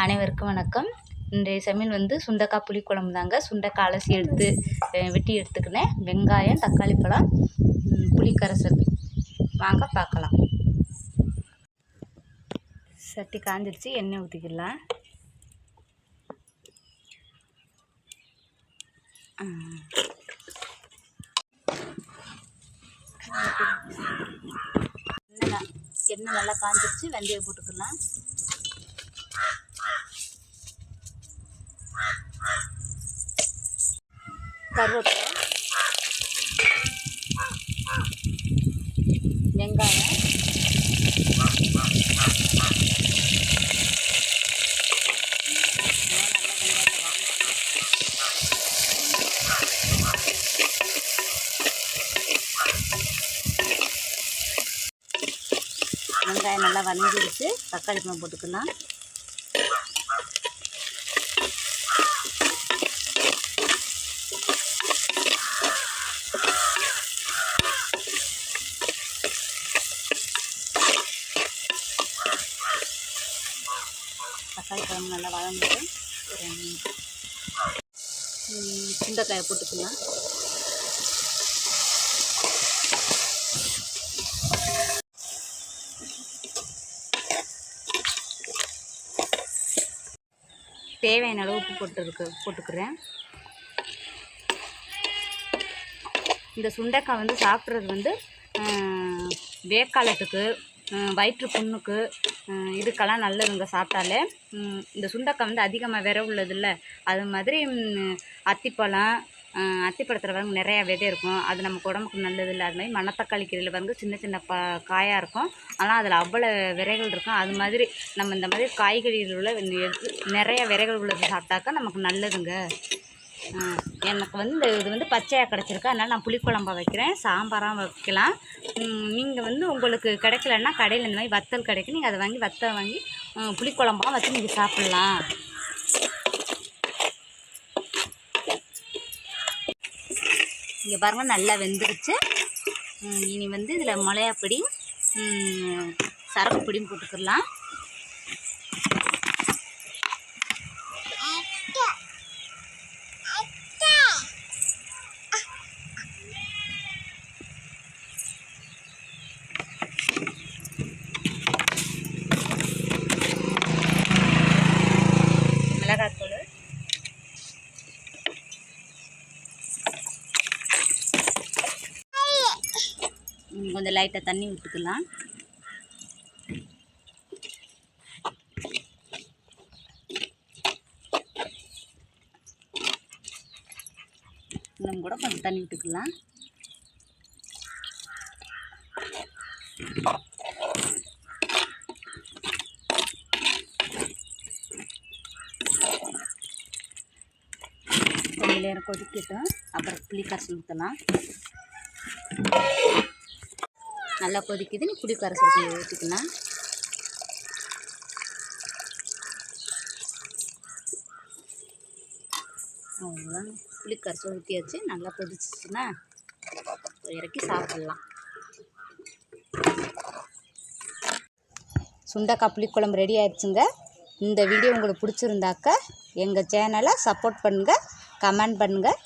அனைவருக்கும் வணக்கம். இன்றைய சமையல் வந்து சுண்டைக்காய் புளிக்குழம்பு தாங்க. சுண்டைக்காய் அலசி எடுத்து வெட்டி எடுத்துக்கினேன். வெங்காயம், தக்காளி பழம், புளிக்கரைசல். வாங்க பார்க்கலாம். சட்டி காஞ்சிடுச்சு, எண்ணெய் ஊற்றிக்கலாம். எண்ணெய் நல்லா காஞ்சிடுச்சு, வெந்தயம் போட்டுக்கலாம். கருவேப்பிலை, வெங்காயம், வெங்காயம் நல்லா வதங்கிடுச்சு. தக்காளி பழம் போட்டுக்கலாம். தக்காளி பழம் நல்லா வதங்கிட்டு சுண்டைக்காயை போட்டுக்கலாம். தேவையான அளவு உப்பு போட்டுக்கிறேன். இந்த சுண்டைக்காய் வந்து சாப்பிட்றது வந்து வேக்காலத்துக்கு, வயிற்று புண்ணுக்கு, இதுக்கெல்லாம் நல்லதுங்க சாப்பிட்டாலே. இந்த சுண்டைக்காய் வந்து அதிகமாக விரை உள்ளதில்ல, அது மாதிரி அத்திப்பழத்தில் வந்து நிறையா விதை இருக்கும். அது நமக்கு உடம்புக்கு நல்லதில்லை. அது மாதிரி மணத்தக்காளி கீரையில் வந்து சின்ன சின்ன காயாக இருக்கும், ஆனால் அதில் அவ்வளோ விதைகள் இருக்கும். அது மாதிரி நம்ம இந்த மாதிரி காய்கறியில் உள்ள நிறைய விதைகள் உள்ளது சாப்பிட்டாக்கா நமக்கு நல்லதுங்க. எனக்கு வந்து இது வந்து பச்சையாக கிடச்சிருக்கு, அதனால் நான் புளிக்குழம்பா வைக்கிறேன். சாம்பாராக வைக்கலாம். நீங்கள் வந்து உங்களுக்கு கிடைக்கலன்னா கடையில் இந்த மாதிரி வத்தல் கிடைக்கும், நீங்கள் அதை வாங்கி வத்தல் வாங்கி புளிக்குழம்பா வச்சு நீங்கள் சாப்பிட்லாம். இங்கே பாருங்கள், நல்லா வெந்துருச்சு. இனி வந்து இதில் மிளகாப்பொடி, சரக்கு பொடியும் போட்டுக்கலாம். மிளகாத்தூள், கொஞ்சம் லைட்டாக தண்ணி விட்டுக்கலாம். இன்னும் கூட கொஞ்சம் தண்ணி விட்டுக்கலாம். கொஞ்சம் நேரம் கொதிக்கட்டும், அப்புறம் புளிக்கரைசல் ஊற்றலாம். நல்லா கொதிக்குது, நீ புளிக்கரைசல் ஊற்றிக்கலாம். அவ்வளோதான், புளிக்கரைசல் ஊற்றியாச்சு. நல்லா கொதிச்சிச்சுன்னா இறக்கி சாப்பிட்லாம். சுண்டைக்காய் புளிக்குழம்பு ரெடி ஆயிடுச்சுங்க. இந்த வீடியோ உங்களுக்கு பிடிச்சிருந்தாக்க எங்கள் சேனலை சப்போர்ட் பண்ணுங்கள், கமெண்ட் பண்ணுங்கள்,